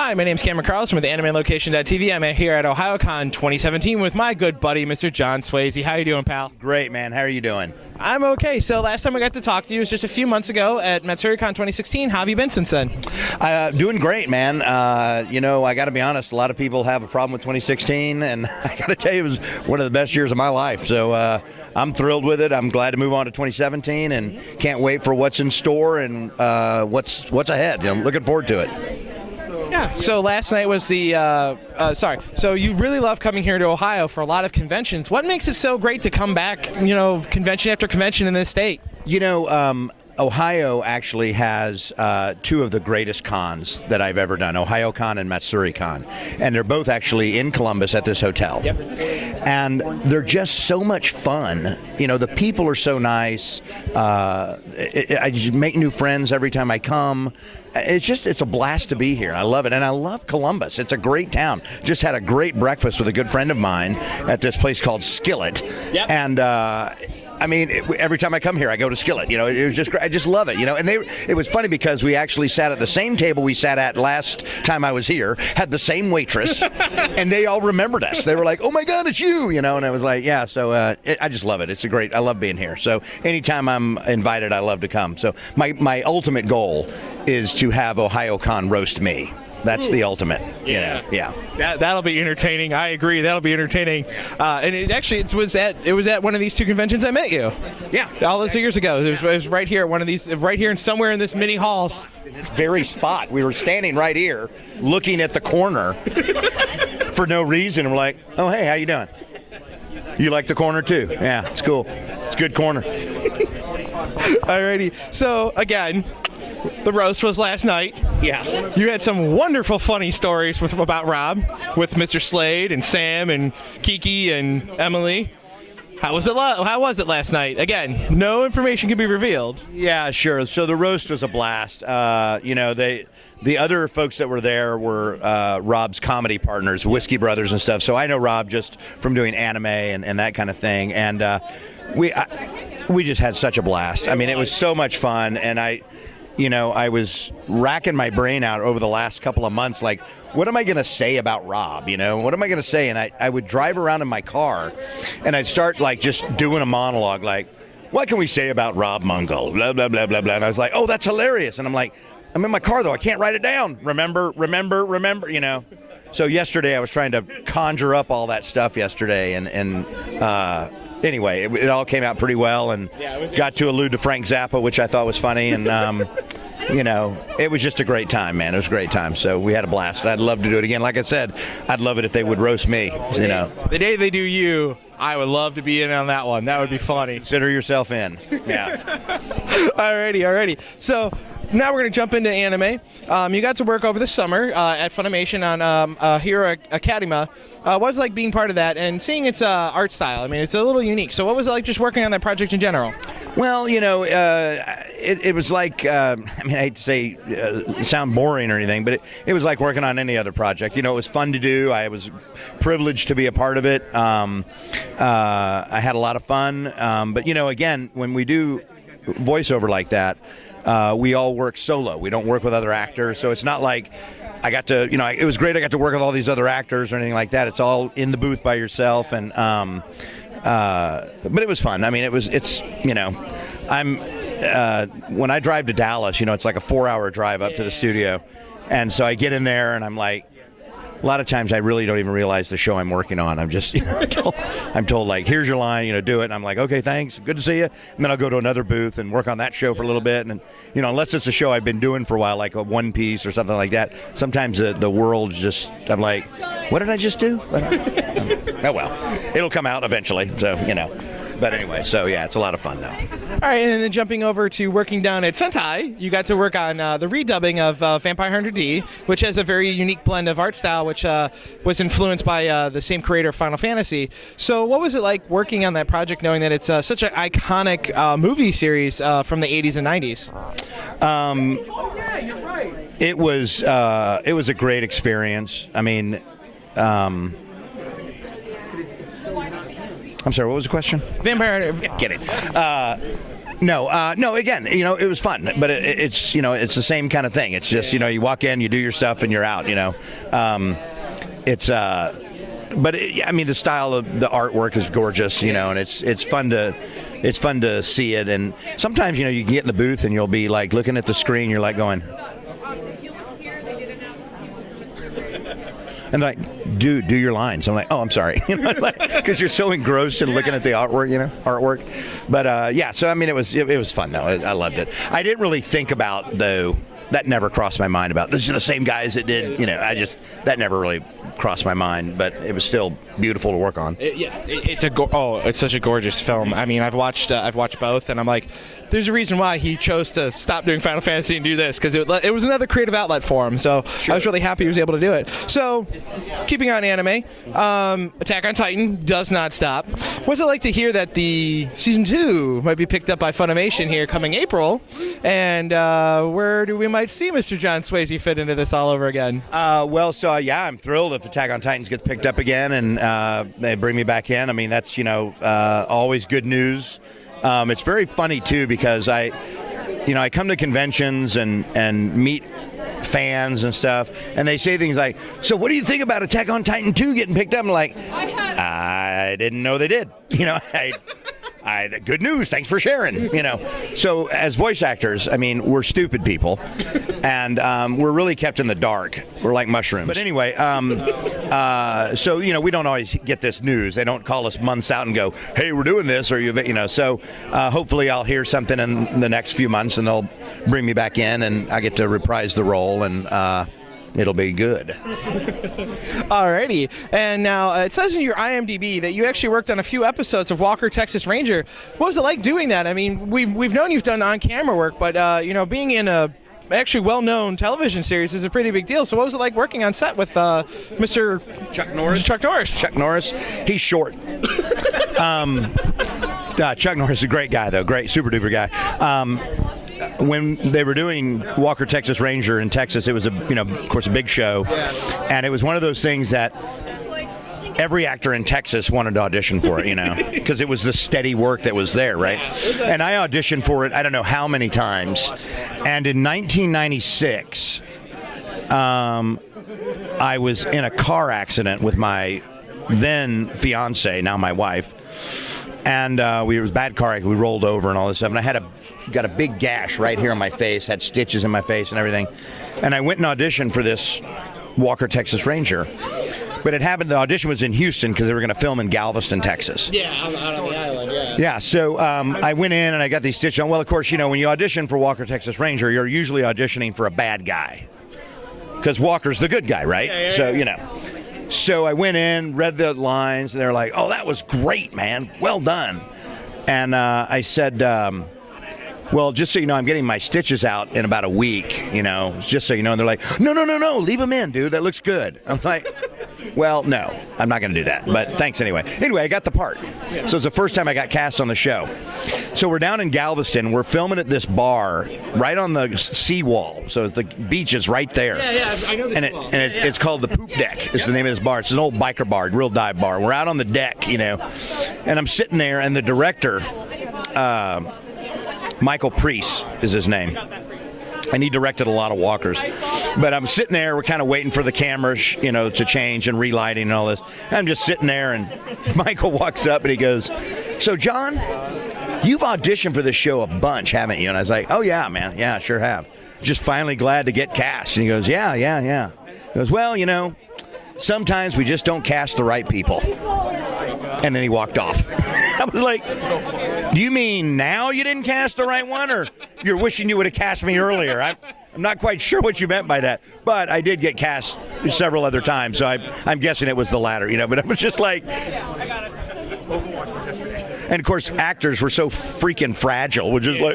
Hi, my name's Cameron Carlson with AnimeLocation.tv. I'm here at Ohayocon 2017 with my good buddy, Mr. John Swasey. How you doing, pal? Great, man. How are you doing? I'm okay. So last time I got to talk to you was just a few months ago at Ohayocon 2016. How have you been since then? Doing great, man. I got to be honest, a lot of people have a problem with 2016, and I got to tell you, it was one of the best years of my life. So I'm thrilled with it. I'm glad to move on to 2017 and can't wait for what's in store and what's ahead. I'm looking forward to it. Yeah, so last night was the, so you really love coming here to Ohio for a lot of conventions. What makes it so great to come back, convention after convention in this state? Ohio actually has two of the greatest cons that I've ever done, Ohayocon and MatsuriCon. And they're both actually in Columbus at this hotel. Yep. And they're just so much fun. The people are so nice. I just make new friends every time I come. It's a blast to be here. I love it. And I love Columbus. It's a great town. Just had a great breakfast with a good friend of mine at this place called Skillet. Yep. And every time I come here, I go to Skillet. It was just great. I just love it. And it was funny because we actually sat at the same table we sat at last time I was here, had the same waitress, and they all remembered us. They were like, "Oh my God, it's you!" And I was like, "Yeah." So I just love it. I love being here. So anytime I'm invited, I love to come. So my ultimate goal is to have Ohayocon roast me. That's the ultimate. Yeah. Yeah. That'll be entertaining. I agree. That'll be entertaining. And it was at one of these two conventions I met you. Yeah. All those years ago. It was right here at one of these, right here and somewhere in this mini halls. In this very spot. We were standing right here, looking at the corner for no reason. We're like, "Oh, hey, how you doing? You like the corner too?" "Yeah, it's cool. It's a good corner." Alrighty. So again, the roast was last night. Yeah. You had some wonderful, funny stories about Rob, with Mr. Slade and Sam and Kiki and Emily. How was it last night? Again, no information can be revealed. Yeah, sure. So the roast was a blast. The other folks that were there were Rob's comedy partners, Whiskey Brothers and stuff. So I know Rob just from doing anime and that kind of thing. And we just had such a blast. I mean, it was so much fun. And I was racking my brain out over the last couple of months, like, what am I going to say about Rob? What am I going to say? And I would drive around in my car, and I'd start, like, just doing a monologue, like, what can we say about Rob Mungle? Blah, blah, blah, blah, blah. And I was like, oh, that's hilarious. And I'm like, I'm in my car, though. I can't write it down. Remember. So yesterday I was trying to conjure up all that stuff yesterday, and anyway, it all came out pretty well, and got to allude to Frank Zappa, which I thought was funny, and it was just a great time, man. It was a great time. So we had a blast. I'd love to do it again. Like I said, I'd love it if they would roast me. The day they do you, I would love to be in on that one. That would be funny. Consider yourself in. Yeah. Alrighty. So now we're going to jump into anime. You got to work over the summer at Funimation on Hero Academia. What was it like being part of that and seeing its art style? I mean, it's a little unique. So what was it like just working on that project in general? Well, it was like, I hate to say sound boring or anything, but it was like working on any other project. It was fun to do. I was privileged to be a part of it. I had a lot of fun. But, again, when we do voiceover like that, we all work solo. We don't work with other actors. So it's not like I got to, it was great. I got to work with all these other actors or anything like that. It's all in the booth by yourself. And, but it was fun. I mean, when I drive to Dallas, it's like a 4-hour drive up to the studio. And so I get in there and I'm like, a lot of times I really don't even realize the show I'm working on. I'm just, I'm told like, here's your line, do it. And I'm like, okay, thanks. Good to see you. And then I'll go to another booth and work on that show for a little bit. And, unless it's a show I've been doing for a while, like a One Piece or something like that, sometimes the world just, I'm like, what did I just do? Oh, well, it'll come out eventually. So, But anyway, so yeah, it's a lot of fun now. All right, and then jumping over to working down at Sentai, you got to work on the redubbing of Vampire Hunter D, which has a very unique blend of art style, which was influenced by the same creator of Final Fantasy. So what was it like working on that project, knowing that it's such an iconic movie series from the 80s and 90s? It was a great experience. I mean, I'm sorry, what was the question? Vampire. Kidding. No. Again, it was fun, but it's it's the same kind of thing. It's just you walk in, you do your stuff, and you're out. It's but the style of the artwork is gorgeous. And it's fun to see it. And sometimes you can get in the booth and you'll be like looking at the screen, you're like going. And they're like, dude, do your lines. I'm like, oh, I'm sorry, because you're so engrossed in looking at the artwork. But so it was fun though. I loved it. I didn't really think about though. That never crossed my mind about this. The same guys that did. That never really crossed my mind. But it was still beautiful to work on. It's such a gorgeous film. I've watched both, and I'm like, there's a reason why he chose to stop doing Final Fantasy and do this, because it was another creative outlet for him. So sure. I was really happy he was able to do it. So, keeping on anime, Attack on Titan does not stop. What's it like to hear that the season 2 might be picked up by Funimation here coming April? And where do we might see Mr. John Swasey fit into this all over again? I'm thrilled if Attack on Titans gets picked up again and they bring me back in. That's always good news. It's very funny too, because I come to conventions and meet fans and stuff, and they say things like, so what do you think about Attack on Titan 2 getting picked up? I'm like, I didn't know they did. Good news. Thanks for sharing. So as voice actors, we're stupid people, and we're really kept in the dark. We're like mushrooms. But anyway, so we don't always get this news. They don't call us months out and go, "Hey, we're doing this," or So hopefully, I'll hear something in the next few months, and they'll bring me back in, and I get to reprise the role, and it'll be good. Alrighty. And now it says in your IMDb that you actually worked on a few episodes of Walker, Texas Ranger. What was it like doing that? We've known you've done on-camera work, but being in a actually well-known television series is a pretty big deal. So what was it like working on set with Mr. Chuck Norris? Chuck Norris. He's short. Chuck Norris is a great guy, though. Great, super-duper guy. When they were doing Walker, Texas Ranger in Texas, it was of course, a big show, and it was one of those things that every actor in Texas wanted to audition for it, because it was the steady work that was there, right? And I auditioned for it, I don't know how many times, and in 1996, I was in a car accident with my then fiance, now my wife, and it was a bad car accident. We rolled over and all this stuff, and I got a big gash right here on my face, had stitches in my face and everything. And I went and auditioned for this Walker, Texas Ranger. But it happened, the audition was in Houston because they were going to film in Galveston, Texas. Yeah, out on the island, yeah. Yeah, so I went in and I got these stitches on. Well, of course, when you audition for Walker, Texas Ranger, you're usually auditioning for a bad guy. Because Walker's the good guy, right? Yeah. So I went in, read the lines, and they're like, oh, that was great, man. Well done. And I said, well, just so you know, I'm getting my stitches out in about a week, just so you know. And they're like, no, leave them in, dude. That looks good. I'm like, well, no, I'm not going to do that. But thanks anyway. Anyway, I got the part. So it's the first time I got cast on the show. So we're down in Galveston. We're filming at this bar right on the seawall. So the beach is right there. Yeah, I know this wall. It's called the Poop Deck. Is the name of this bar. It's an old biker bar, real dive bar. We're out on the deck, and I'm sitting there, and the director, Michael Priest is his name, and he directed a lot of walkers. But I'm sitting there, we're kind of waiting for the cameras, to change and relighting and all this. And I'm just sitting there, and Michael walks up and he goes, so John, you've auditioned for this show a bunch, haven't you? And I was like, oh yeah, man, yeah, I sure have. Just finally glad to get cast. And he goes, yeah. He goes, well, sometimes we just don't cast the right people. And then he walked off. I was like, do you mean now you didn't cast the right one, or you're wishing you would have cast me earlier? I'm not quite sure what you meant by that, but I did get cast several other times, so I'm guessing it was the latter, but it was just like, and of course actors were so freaking fragile, we're just like,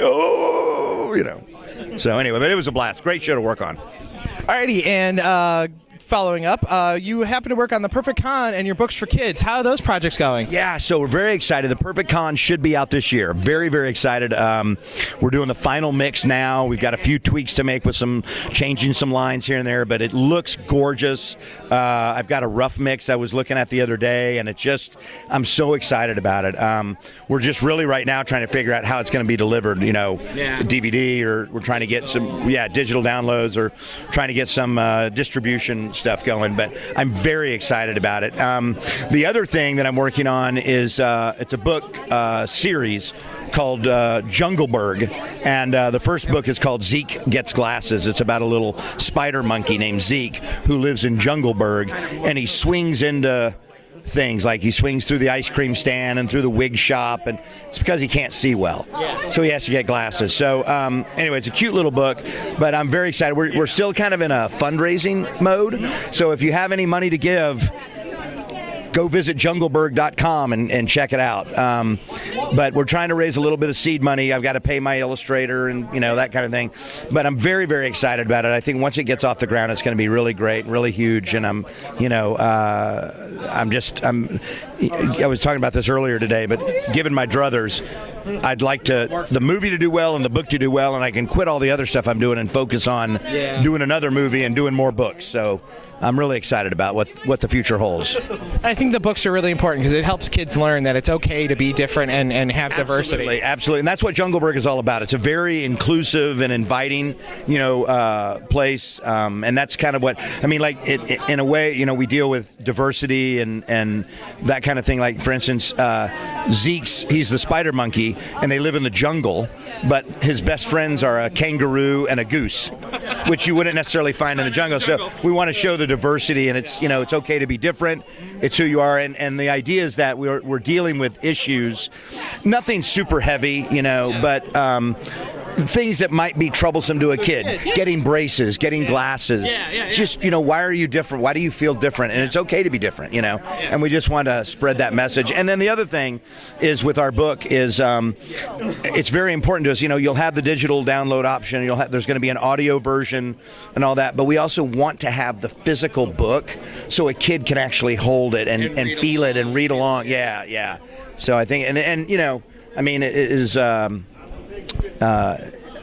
so anyway, but it was a blast. Great show to work on. Alrighty, and following up, you happen to work on the Perfect Con and your books for kids. How are those projects going? Yeah, so we're very excited. The Perfect Con should be out this year. Very, very excited. We're doing the final mix now. We've got a few tweaks to make with some changing some lines here and there, but it looks gorgeous. I've got a rough mix I was looking at the other day, and I'm so excited about it. We're just really right now trying to figure out how it's going to be delivered, DVD, or we're trying to get some digital downloads, or trying to get some distribution stuff going, but I'm very excited about it. The other thing that I'm working on is it's a book series called Jungleberg, and the first book is called Zeke Gets Glasses. It's about a little spider monkey named Zeke who lives in Jungleberg, and he swings into things, like he swings through the ice cream stand and through the wig shop, and it's because he can't see well, so he has to get glasses. So anyway, it's a cute little book, but I'm very excited. We're still kind of in a fundraising mode, so if you have any money to give, go visit jungleberg.com and check it out. But we're trying to raise a little bit of seed money. I've got to pay my illustrator and that kind of thing. But I'm very, very excited about it. I think once it gets off the ground, it's going to be really great and really huge. And I was talking about this earlier today, but given my druthers, I'd like the movie to do well and the book to do well, and I can quit all the other stuff I'm doing and focus on doing another movie and doing more books. So I'm really excited about what the future holds. I think the books are really important because it helps kids learn that it's okay to be different and have diversity. Absolutely, and that's what Jungleberg is all about. It's a very inclusive and inviting, place, and that's kind of what I mean. Like in a way, we deal with diversity and that kind of thing. Like for instance, he's the spider monkey, and they live in the jungle, but his best friends are a kangaroo and a goose, which you wouldn't necessarily find in the jungle. So we want to show the diversity, and it's it's okay to be different. It's who you are, and the idea is that we're dealing with issues, nothing super heavy, but things that might be troublesome to a kid. Getting braces, getting glasses. Just, why are you different? Why do you feel different? And it's okay to be different, And we just want to spread that message. And then the other thing is with our book is it's very important to us. You'll have the digital download option. There's going to be an audio version and all that. But we also want to have the physical book so a kid can actually hold it and feel it and read along. Yeah. So I think, it is...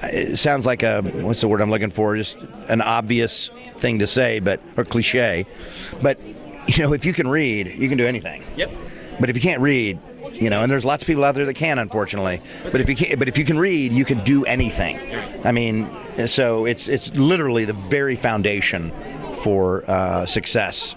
it sounds like what's the word I'm looking for? Just an obvious thing to say, or cliche. But, if you can read, you can do anything. Yep. But if you can't read, and there's lots of people out there that can, unfortunately. But if you can read, you can do anything. I mean, so it's literally the very foundation for success.